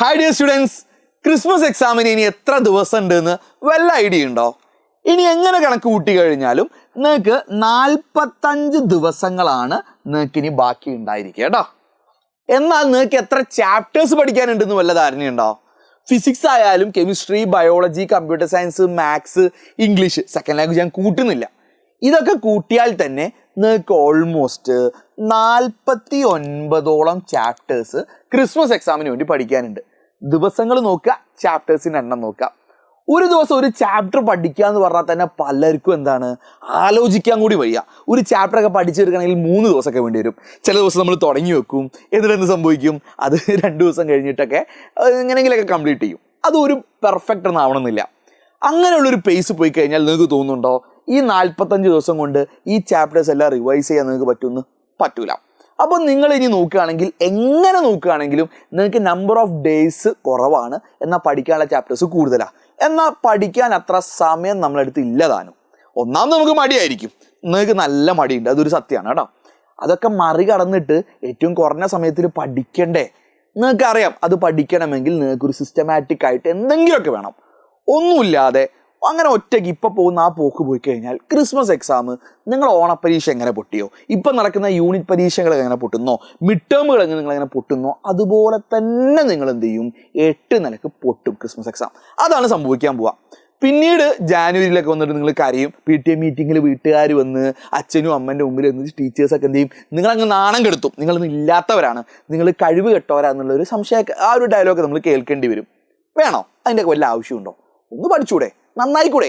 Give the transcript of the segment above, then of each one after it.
Hi dear students, Christmas എക്സാമിന് ഇനി എത്ര ദിവസം ഉണ്ടെന്ന് വല്ല ഐഡിയ ഉണ്ടോ? ഇനി എങ്ങനെ കണക്ക് കൂട്ടി കഴിഞ്ഞാലും നിങ്ങൾക്ക് 45 ദിവസങ്ങളാണ് നിങ്ങൾക്ക് ഇനി ബാക്കി ഉണ്ടായിരിക്കുക കേട്ടോ. എന്നാൽ നിങ്ങൾക്ക് എത്ര ചാപ്റ്റേഴ്സ് പഠിക്കാനുണ്ടെന്ന് വല്ല ധാരണയുണ്ടോ? ഫിസിക്സ് ആയാലും chemistry, biology, computer science, maths, English, second language ഞാൻ കൂട്ടുന്നില്ല. ഇതൊക്കെ കൂട്ടിയാൽ തന്നെ നിങ്ങൾക്ക് ഓൾമോസ്റ്റ് 49ഓളം ചാപ്റ്റേഴ്സ് ക്രിസ്മസ് എക്സാമിന് വേണ്ടി പഠിക്കാനുണ്ട്. ദിവസങ്ങൾ നോക്കുക, ചാപ്റ്റേഴ്സിൻ്റെ എണ്ണം നോക്കുക. ഒരു ദിവസം ഒരു ചാപ്റ്റർ പഠിക്കുക എന്ന് പറഞ്ഞാൽ തന്നെ പലർക്കും എന്താണ് ആലോചിക്കാൻ കൂടി വയ്യ. ഒരു ചാപ്റ്ററൊക്കെ പഠിച്ചെടുക്കണമെങ്കിൽ 3 ദിവസമൊക്കെ വേണ്ടി വരും. ചില ദിവസം നമ്മൾ തുടങ്ങി വെക്കും, എന്നിട്ട് എന്ത് സംഭവിക്കും, അത് 2 ദിവസം കഴിഞ്ഞിട്ടൊക്കെ എങ്ങനെയെങ്കിലൊക്കെ കംപ്ലീറ്റ് ചെയ്യും. അത് ഒരു പെർഫെക്റ്റ് ഒന്നും ആവണമെന്നില്ല. അങ്ങനെയുള്ളൊരു പേസ് പോയി കഴിഞ്ഞാൽ നിങ്ങൾക്ക് തോന്നുന്നുണ്ടോ ഈ 45 ദിവസം കൊണ്ട് ഈ ചാപ്റ്റേഴ്സ് എല്ലാം റിവൈസ് ചെയ്യാൻ നിങ്ങൾക്ക് പറ്റുമെന്ന്? പറ്റൂല. അപ്പോൾ നിങ്ങൾ ഇനി നോക്കുകയാണെങ്കിൽ, എങ്ങനെ നോക്കുകയാണെങ്കിലും നിങ്ങൾക്ക് നമ്പർ ഓഫ് ഡേയ്സ് കുറവാണ്, എന്നാൽ പഠിക്കാനുള്ള ചാപ്റ്റേഴ്സ് കൂടുതലാണ്. എന്നാൽ പഠിക്കാൻ അത്ര സമയം നമ്മളെടുത്ത് ഇല്ലതാനും. ഒന്നാമത് നമുക്ക് മടിയായിരിക്കും, നിങ്ങൾക്ക് നല്ല മടിയുണ്ട്, അതൊരു സത്യമാണ് കേട്ടോ. അതൊക്കെ മറികടന്നിട്ട് ഏറ്റവും കുറഞ്ഞ സമയത്തിൽ പഠിക്കണ്ടേ? നിങ്ങൾക്കറിയാം, അത് പഠിക്കണമെങ്കിൽ നിങ്ങൾക്കൊരു സിസ്റ്റമാറ്റിക് ആയിട്ട് എന്തെങ്കിലുമൊക്കെ വേണം. ഒന്നുമില്ലാതെ അങ്ങനെ ഒറ്റയ്ക്ക് ഇപ്പം പോകുന്ന ആ പോക്ക് പോയി കഴിഞ്ഞാൽ ക്രിസ്മസ് എക്സാം നിങ്ങൾ ഓണപ്പരീക്ഷ എങ്ങനെ പൊട്ടിയോ, ഇപ്പം നടക്കുന്ന യൂണിറ്റ് പരീക്ഷകൾ എങ്ങനെ പൊട്ടുന്നോ, മിഡ് ടേമുകൾ നിങ്ങളെങ്ങനെ പൊട്ടുന്നോ, അതുപോലെ തന്നെ നിങ്ങൾ എന്ത് ചെയ്യും, 8 നിലക്ക് പൊട്ടും ക്രിസ്മസ് എക്സാം. അതാണ് സംഭവിക്കാൻ പോവുക. പിന്നീട് ജാനുവരിയിലൊക്കെ വന്നിട്ട് നിങ്ങൾ കരയും. PTA മീറ്റിങ്ങിൽ വീട്ടുകാർ വന്ന് അച്ഛനും അമ്മൻ്റെ മുമ്പിൽ വന്ന് ടീച്ചേഴ്സൊക്കെ എന്ത് ചെയ്യും, നിങ്ങളങ്ങ് നാണം കെടുത്തും. നിങ്ങളൊന്നും ഇല്ലാത്തവരാണ്, നിങ്ങൾ കഴിവ് കെട്ടവരാന്നുള്ളൊരു സംശയം, ആ ഒരു ഡയലോഗ് നമ്മൾ കേൾക്കേണ്ടി വരും. വേണോ? അതിൻ്റെയൊക്കെ വല്ല ആവശ്യമുണ്ടോ? ഒന്ന് പഠിച്ചൂടെ? നന്നായിക്കൂടെ?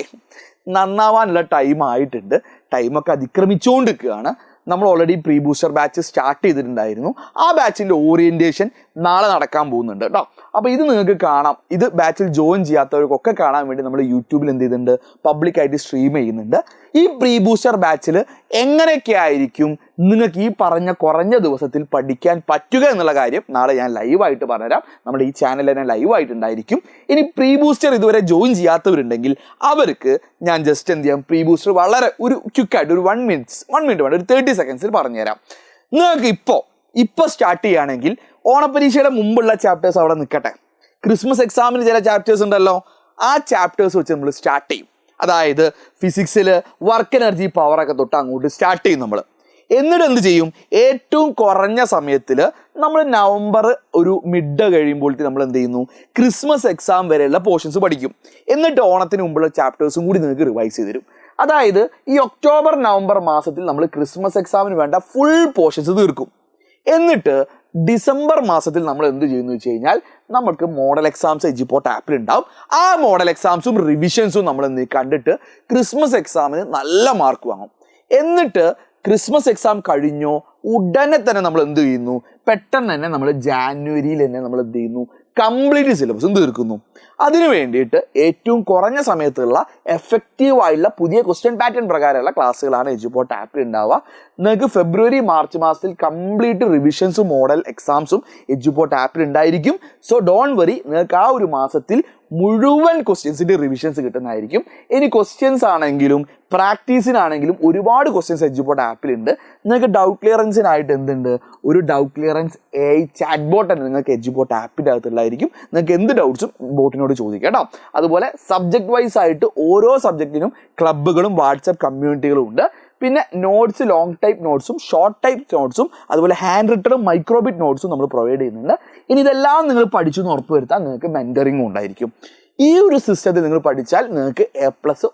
നന്നാവാനുള്ള ടൈം ആയിട്ടുണ്ട്. ടൈമൊക്കെ അതിക്രമിച്ചുകൊണ്ടിരിക്കുകയാണ്. നമ്മൾ already pre booster batch start ചെയ്തിട്ടുണ്ടായിരുന്നു. ആ ബാച്ചിൻ്റെ ഓറിയൻറ്റേഷൻ നാളെ നടക്കാൻ പോകുന്നുണ്ട് കേട്ടോ. അപ്പോൾ ഇത് നിങ്ങൾക്ക് കാണാം. ഇത് ബാച്ചിൽ ജോയിൻ ചെയ്യാത്തവർക്കൊക്കെ കാണാൻ വേണ്ടി നമ്മൾ യൂട്യൂബിൽ എന്ത് ചെയ്തിട്ടുണ്ട്, പബ്ലിക്കായിട്ട് സ്ട്രീം ചെയ്യുന്നുണ്ട്. ഈ പ്രീ ബൂസ്റ്റർ ബാച്ചിൽ എങ്ങനെയൊക്കെ ആയിരിക്കും നിങ്ങൾക്ക് ഈ പറഞ്ഞ കുറഞ്ഞ ദിവസത്തിൽ പഠിക്കാൻ പറ്റുക എന്നുള്ള കാര്യം നാളെ ഞാൻ ലൈവായിട്ട് പറഞ്ഞുതരാം. നമ്മുടെ ഈ ചാനൽ തന്നെ ലൈവായിട്ടുണ്ടായിരിക്കും. ഇനി പ്രീ ബൂസ്റ്റർ ഇതുവരെ ജോയിൻ ചെയ്യാത്തവരുണ്ടെങ്കിൽ അവർക്ക് ഞാൻ ജസ്റ്റ് എന്ത് ചെയ്യാം, പ്രീ ബൂസ്റ്റർ വളരെ ഒരു ക്വിക്കായിട്ട് ഒരു 1 മിനിറ്റ് വേണ്ട, ഒരു 30 സെക്കൻഡ്സിൽ പറഞ്ഞുതരാം. നിങ്ങൾക്ക് ഇപ്പോൾ സ്റ്റാർട്ട് ചെയ്യുകയാണെങ്കിൽ ഓണപ്പരീക്ഷയുടെ മുമ്പുള്ള ചാപ്റ്റേഴ്സ് അവിടെ നിൽക്കട്ടെ. ക്രിസ്മസ് എക്സാമിന് ചില ചാപ്റ്റേഴ്സ് ഉണ്ടല്ലോ, ആ ചാപ്റ്റേഴ്സ് വെച്ച് നമ്മൾ സ്റ്റാർട്ട് ചെയ്യും. അതായത് ഫിസിക്സിൽ വർക്ക് എനർജി പവറൊക്കെ തൊട്ട് അങ്ങോട്ട് സ്റ്റാർട്ട് ചെയ്യും നമ്മൾ. എന്നിട്ട് എന്ത് ചെയ്യും, ഏറ്റവും കുറഞ്ഞ സമയത്തിൽ നമ്മൾ നവംബർ ഒരു മിഡ് കഴിയുമ്പോഴത്തെ നമ്മൾ എന്ത് ചെയ്യുന്നു, ക്രിസ്മസ് എക്സാം വരെയുള്ള പോർഷൻസ് പഠിക്കും. എന്നിട്ട് ഓണത്തിന് മുമ്പുള്ള ചാപ്റ്റേഴ്സും കൂടി നിങ്ങൾക്ക് റിവൈസ് ചെയ്ത് തരും. അതായത് ഈ ഒക്ടോബർ നവംബർ മാസത്തിൽ നമ്മൾ ക്രിസ്മസ് എക്സാമിന് വേണ്ട ഫുൾ പോർഷൻസ് തീർക്കും. എന്നിട്ട് ഡിസംബർ മാസത്തിൽ നമ്മൾ എന്ത് ചെയ്യുന്നു വെച്ച് കഴിഞ്ഞാൽ, നമുക്ക് മോഡൽ എക്സാംസ് എജ്യുപോർട്ട് ആപ്പിൽ ഉണ്ടാവും. ആ മോഡൽ എക്സാംസും റിവിഷൻസും നമ്മൾ എന്ത് കണ്ടിട്ട് ക്രിസ്മസ് എക്സാമിന് നല്ല മാർക്ക് വാങ്ങും. എന്നിട്ട് ക്രിസ്മസ് എക്സാം കഴിഞ്ഞോ ഉടനെ തന്നെ നമ്മൾ എന്ത് ചെയ്യുന്നു, പെട്ടെന്ന് തന്നെ നമ്മൾ ജാനുവരിയിൽ തന്നെ നമ്മൾ എന്ത് ചെയ്യുന്നു, കംപ്ലീറ്റ് സിലബസും തീർക്കുന്നു. അതിനു വേണ്ടിയിട്ട് ഏറ്റവും കുറഞ്ഞ സമയത്തുള്ള എഫക്റ്റീവായിട്ടുള്ള പുതിയ ക്വസ്റ്റ്യൻ പാറ്റേൺ പ്രകാരമുള്ള ക്ലാസ്സുകളാണ് എജ്യുപോർട്ട് ആപ്പിൽ ഉണ്ടാവുക. നിങ്ങൾക്ക് ഫെബ്രുവരി മാർച്ച് മാസത്തിൽ കംപ്ലീറ്റ് റിവിഷൻസും മോഡൽ എക്സാംസും എജ്യുപോർട്ട് ആപ്പിൽ ഉണ്ടായിരിക്കും. സോ ഡോണ്ട് വറി, നിങ്ങൾക്ക് ആ ഒരു മാസത്തിൽ മുഴുവൻ ക്വസ്റ്റ്യൻസിൻ്റെ റിവിഷൻസ് കിട്ടുന്നതായിരിക്കും. ഇനി ക്വസ്റ്റ്യൻസ് ആണെങ്കിലും പ്രാക്ടീസിനാണെങ്കിലും ഒരുപാട് ക്വസ്റ്റ്യൻസ് എജ്യുപോർട്ട് ആപ്പിലുണ്ട്. നിങ്ങൾക്ക് ഡൗട്ട് ക്ലിയറൻസിനായിട്ട് എന്തുണ്ട്, ഒരു doubt clearance AI chat bot തന്നെ നിങ്ങൾക്ക് എജ്യുപോർട്ട് ആപ്പിൻ്റെ അകത്തുള്ളതായിരിക്കും. നിങ്ങൾക്ക് എന്ത് ഡൗട്ട്സും ബോട്ടിനോട് ചോദിക്കാം കേട്ടോ. അതുപോലെ സബ്ജക്ട് വൈസ് ആയിട്ട് ഓരോ സബ്ജക്റ്റിനും ക്ലബ്ബുകളും വാട്സപ്പ് കമ്മ്യൂണിറ്റികളും ഉണ്ട്. പിന്നെ നോട്ട്സ്, ലോങ് ടൈപ്പ് നോട്ട്സും ഷോർട്ട് ടൈപ്പ് നോട്ട്സും അതുപോലെ ഹാൻഡ് റിട്ടണും മൈക്രോബിറ്റ് നോട്ട്സും നമ്മൾ പ്രൊവൈഡ് ചെയ്യുന്നുണ്ട്. ഇനി ഇതെല്ലാം നിങ്ങൾ പഠിച്ചു എന്ന് ഉറപ്പുവരുത്താൻ നിങ്ങൾക്ക് മെൻറ്ററിങ്ങും ഉണ്ടായിരിക്കും. ഈ ഒരു സിസ്റ്റത്തിൽ നിങ്ങൾ പഠിച്ചാൽ നിങ്ങൾക്ക് A+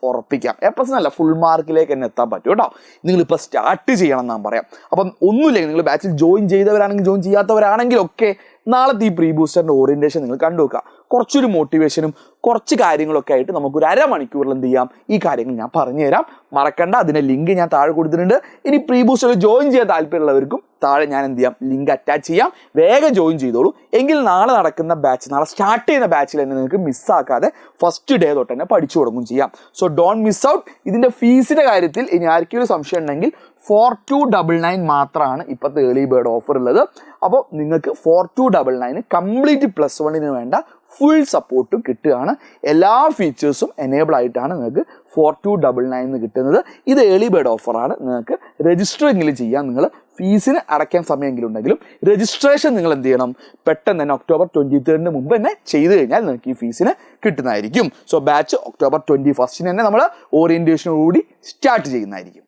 ഉറപ്പിക്കാം. A+ എന്നല്ല, ഫുൾ മാർക്കിലേക്ക് തന്നെ എത്താൻ പറ്റും കേട്ടോ. നിങ്ങളിപ്പോൾ സ്റ്റാർട്ട് ചെയ്യണം എന്നാണ് പറയാം. അപ്പം ഒന്നുമില്ലെങ്കിൽ നിങ്ങൾ ബാച്ചിൽ ജോയിൻ ചെയ്തവരാണെങ്കിൽ ജോയിൻ ചെയ്യാത്തവരാണെങ്കിലൊക്കെ നാളത്തെ ഈ പ്രീ ബൂസ്റ്ററിൻ്റെ ഓറിയൻറ്റേഷൻ നിങ്ങൾ കണ്ടുവെക്കുക. കുറച്ചൊരു മോട്ടിവേഷനും കുറച്ച് കാര്യങ്ങളൊക്കെ ആയിട്ട് നമുക്കൊരു അരമണിക്കൂറിൽ എന്ത് ചെയ്യാം, ഈ കാര്യങ്ങൾ ഞാൻ പറഞ്ഞുതരാം. മറക്കണ്ട, അതിൻ്റെ ലിങ്ക് ഞാൻ താഴെ കൊടുത്തിട്ടുണ്ട്. ഇനി പ്രീ ബൂസ്റ്ററിൽ ജോയിൻ ചെയ്യാൻ താല്പര്യമുള്ളവർക്കും താഴെ ഞാൻ എന്ത് ചെയ്യാം, ലിങ്ക് അറ്റാച്ച് ചെയ്യാം. വേഗം ജോയിൻ ചെയ്തോളൂ. എങ്കിൽ നാളെ നടക്കുന്ന ബാച്ച്, നാളെ സ്റ്റാർട്ട് ചെയ്യുന്ന ബാച്ചിൽ തന്നെ നിങ്ങൾക്ക് മിസ്സാക്കാതെ ഫസ്റ്റ് ഡേ തൊട്ട് തന്നെ പഠിച്ചു തുടങ്ങും ചെയ്യാം. So don't miss out. ഇതിൻ്റെ ഫീസിൻ്റെ കാര്യത്തിൽ ഇനി ആർക്കെങ്കിലും സംശയം ഉണ്ടെങ്കിൽ 4299 മാത്രമാണ് ഇപ്പോഴത്തെ ഏർലി ബേർഡ് ഓഫർ ഉള്ളത്. അപ്പോൾ നിങ്ങൾക്ക് 4299 കംപ്ലീറ്റ് +1 വേണ്ട ഫുൾ സപ്പോർട്ടും കിട്ടുകയാണ്. എല്ലാ ഫീച്ചേഴ്സും എനേബിൾ ആയിട്ടാണ് നിങ്ങൾക്ക് 4299 കിട്ടുന്നത്. ഇത് ഏർലി ബേർഡ് ഓഫറാണ്. നിങ്ങൾക്ക് രജിസ്റ്റർ എങ്കിലും ചെയ്യാം. നിങ്ങൾ ഫീസിന് അടയ്ക്കാൻ സമയമെങ്കിലും ഉണ്ടെങ്കിലും രജിസ്ട്രേഷൻ നിങ്ങൾ എന്ത് ചെയ്യണം, പെട്ടെന്ന് തന്നെ October 23 മുമ്പ് തന്നെ ചെയ്ത് കഴിഞ്ഞാൽ നിങ്ങൾക്ക് ഈ ഫീസിന് കിട്ടുന്നതായിരിക്കും. സോ ബാച്ച് October 21 തന്നെ നമ്മൾ ഓറിയന്റേഷനോടുകൂടി സ്റ്റാർട്ട് ചെയ്യുന്നതായിരിക്കും.